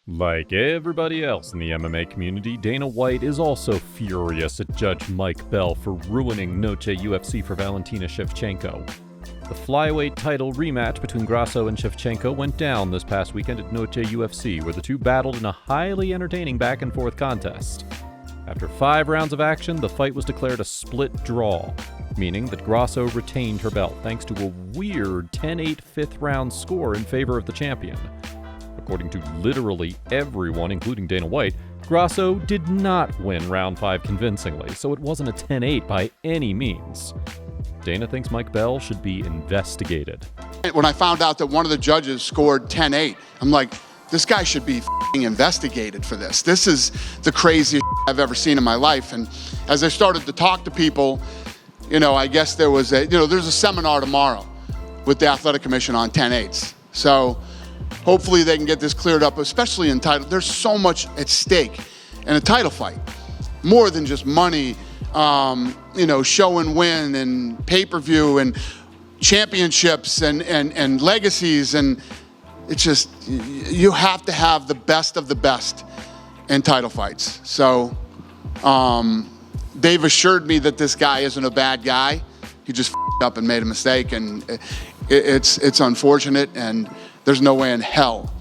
Like everybody else in the MMA community, Dana White is also furious at Judge Mike Bell for ruining Noche UFC for Valentina Shevchenko. The flyweight title rematch between Grasso and Shevchenko went down this past weekend at Noche UFC, where the two battled in a highly entertaining back-and-forth contest. After 5 rounds of action, the fight was declared a split draw, meaning that Grasso retained her belt thanks to a weird 10-8 fifth-round score in favor of the champion. According to literally everyone, including Dana White, Grasso did not win round 5 convincingly, so it wasn't a 10-8 by any means. Dana thinks Mike Bell should be investigated. When I found out that one of the judges scored 10-8, I'm like, this guy should be investigated for this. This is the craziest I've ever seen in my life. And as I started to talk to people, I guess there's a seminar tomorrow with the Athletic Commission on 10-8s. So hopefully they can get this cleared up, especially in title. There's so much at stake in a title fight, more than just money, show and win and pay-per-view and championships and legacies. And it's just, you have to have the best of the best in title fights. So they've assured me that this guy isn't a bad guy. He just up and made a mistake, and it's unfortunate, and there's no way in hell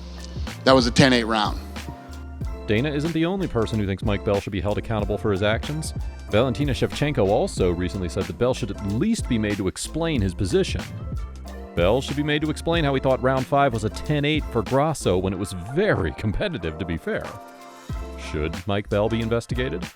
that was a 10-8 round. Dana isn't the only person who thinks Mike Bell should be held accountable for his actions. Valentina Shevchenko also recently said that Bell should at least be made to explain his position. Bell should be made to explain how he thought round 5 was a 10-8 for Grasso when it was very competitive, to be fair. Should Mike Bell be investigated?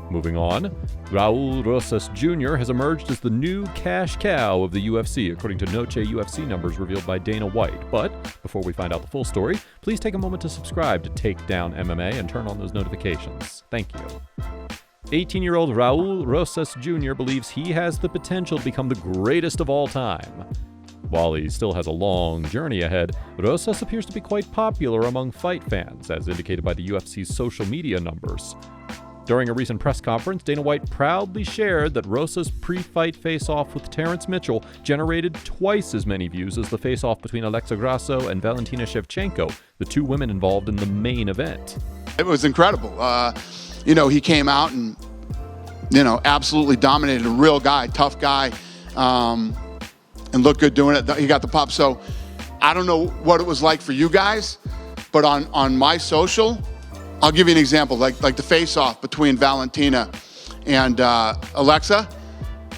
Moving on, Raul Rosas Jr. has emerged as the new cash cow of the UFC, according to Noche UFC numbers revealed by Dana White. But before we find out the full story, please take a moment to subscribe to Takedown MMA and turn on those notifications. Thank you. 18-year-old Raul Rosas Jr. believes he has the potential to become the greatest of all time. While he still has a long journey ahead, Rosas appears to be quite popular among fight fans, as indicated by the UFC's social media numbers. During a recent press conference, Dana White proudly shared that Rosas' pre-fight face-off with Terrence Mitchell generated twice as many views as the face-off between Alexa Grasso and Valentina Shevchenko, the two women involved in the main event. It was incredible. He came out and, absolutely dominated. A real guy, tough guy, and looked good doing it. He got the pop. So I don't know what it was like for you guys, but on my social, I'll give you an example, like the face-off between Valentina and Alexa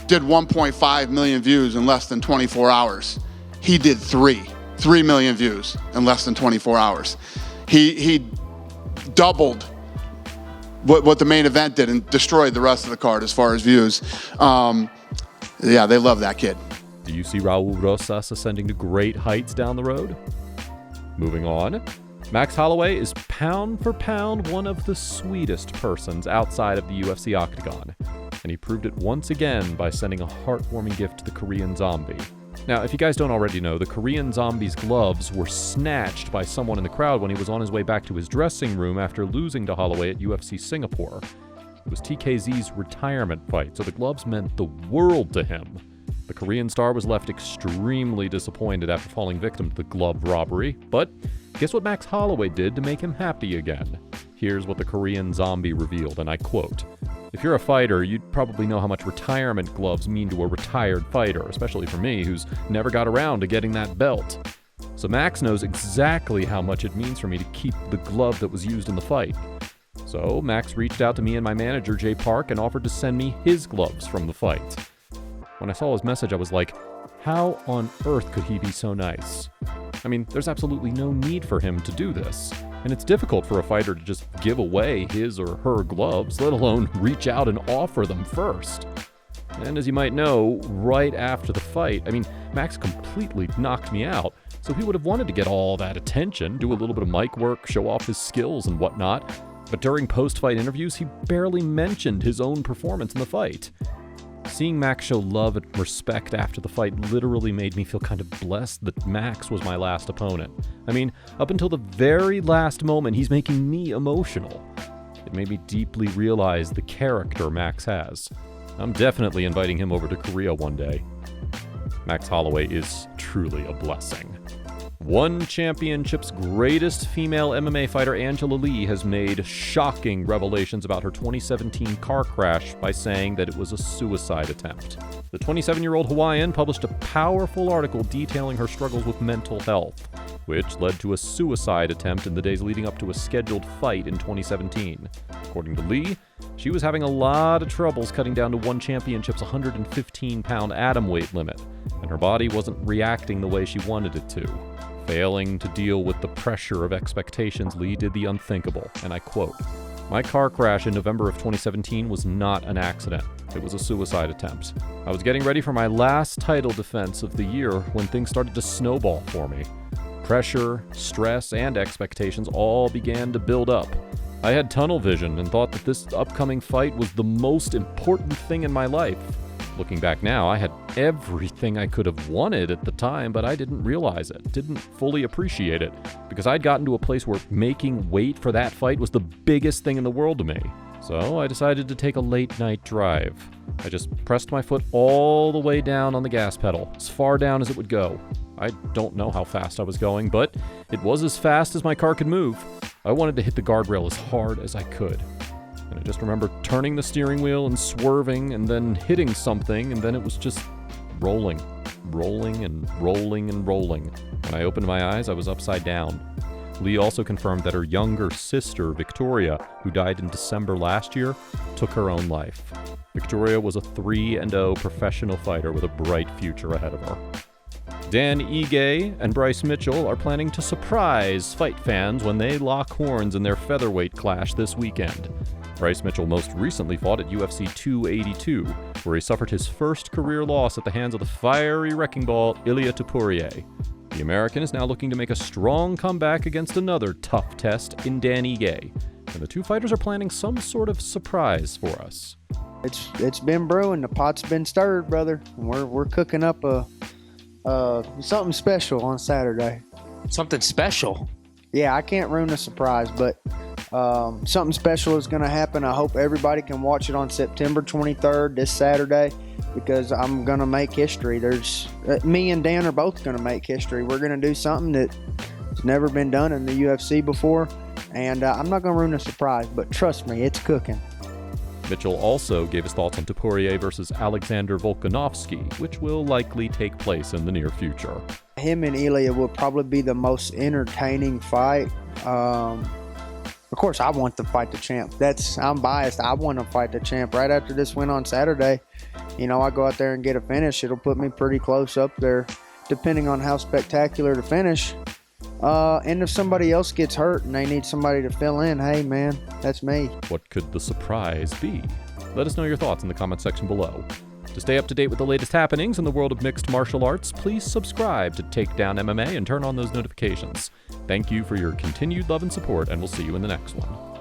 did 1.5 million views in less than 24 hours. He did 3 million views in less than 24 hours. He doubled what the main event did and destroyed the rest of the card as far as views. They love that kid. Do you see Raul Rosas ascending to great heights down the road? Moving on. Max Holloway is pound for pound one of the sweetest persons outside of the UFC octagon, and he proved it once again by sending a heartwarming gift to the Korean Zombie. Now, if you guys don't already know, the Korean Zombie's gloves were snatched by someone in the crowd when he was on his way back to his dressing room after losing to Holloway at UFC Singapore. It was TKZ's retirement fight, so the gloves meant the world to him. The Korean star was left extremely disappointed after falling victim to the glove robbery, but guess what Max Holloway did to make him happy again? Here's what the Korean Zombie revealed, and I quote, "If you're a fighter, you'd probably know how much retirement gloves mean to a retired fighter, especially for me, who's never got around to getting that belt. So Max knows exactly how much it means for me to keep the glove that was used in the fight. So Max reached out to me and my manager, Jay Park, and offered to send me his gloves from the fight." When I saw his message, I was like, how on earth could he be so nice? I mean, there's absolutely no need for him to do this, and it's difficult for a fighter to just give away his or her gloves, let alone reach out and offer them first. And as you might know, right after the fight, Max completely knocked me out, so he would have wanted to get all that attention, do a little bit of mic work, show off his skills and whatnot, but during post-fight interviews, he barely mentioned his own performance in the fight. Seeing Max show love and respect after the fight literally made me feel kind of blessed that Max was my last opponent. Up until the very last moment, he's making me emotional. It made me deeply realize the character Max has. I'm definitely inviting him over to Korea one day. Max Holloway is truly a blessing. One Championship's greatest female MMA fighter, Angela Lee, has made shocking revelations about her 2017 car crash by saying that it was a suicide attempt. The 27-year-old Hawaiian published a powerful article detailing her struggles with mental health, which led to a suicide attempt in the days leading up to a scheduled fight in 2017. According to Lee, she was having a lot of troubles cutting down to One Championship's 115-pound atom weight limit, and her body wasn't reacting the way she wanted it to. Failing to deal with the pressure of expectations, Lee did the unthinkable, and I quote, "My car crash in November of 2017 was not an accident. It was a suicide attempt. I was getting ready for my last title defense of the year when things started to snowball for me. Pressure, stress, and expectations all began to build up. I had tunnel vision and thought that this upcoming fight was the most important thing in my life. Looking back now, I had everything I could have wanted at the time, but I didn't realize it, didn't fully appreciate it, because I'd gotten to a place where making weight for that fight was the biggest thing in the world to me. So I decided to take a late-night drive. I just pressed my foot all the way down on the gas pedal, as far down as it would go. I don't know how fast I was going, but it was as fast as my car could move. I wanted to hit the guardrail as hard as I could. And I just remember turning the steering wheel and swerving and then hitting something, and then it was just rolling and rolling and rolling. When I opened my eyes, I was upside down." Lee also confirmed that her younger sister, Victoria, who died in December last year, took her own life. Victoria was a 3-0 professional fighter with a bright future ahead of her. Dan Ige and Bryce Mitchell are planning to surprise fight fans when they lock horns in their featherweight clash this weekend. Bryce Mitchell most recently fought at UFC 282, where he suffered his first career loss at the hands of the fiery wrecking ball Ilia Topuria. The American is now looking to make a strong comeback against another tough test in Dan Ige, and the two fighters are planning some sort of surprise for us. It's been brewing, the pot's been stirred, brother. We're cooking up something special on Saturday. Something special? Yeah, I can't ruin the surprise, but something special is going to happen. I hope everybody can watch it on September 23rd, this Saturday, because I'm going to make history. Me and Dan are both going to make history. We're going to do something that's never been done in the UFC before, and I'm not going to ruin the surprise, but trust me, it's cooking. Mitchell also gave his thoughts on Topuria versus Alexander Volkanovski, which will likely take place in the near future. Him and Ilia will probably be the most entertaining fight. Of course, I want to fight the champ. I'm biased. I want to fight the champ. Right after this win on Saturday, I go out there and get a finish. It'll put me pretty close up there, depending on how spectacular the finish. And if somebody else gets hurt and they need somebody to fill in, hey, man, that's me. What could the surprise be? Let us know your thoughts in the comment section below. To stay up to date with the latest happenings in the world of mixed martial arts, please subscribe to Takedown MMA and turn on those notifications. Thank you for your continued love and support, and we'll see you in the next one.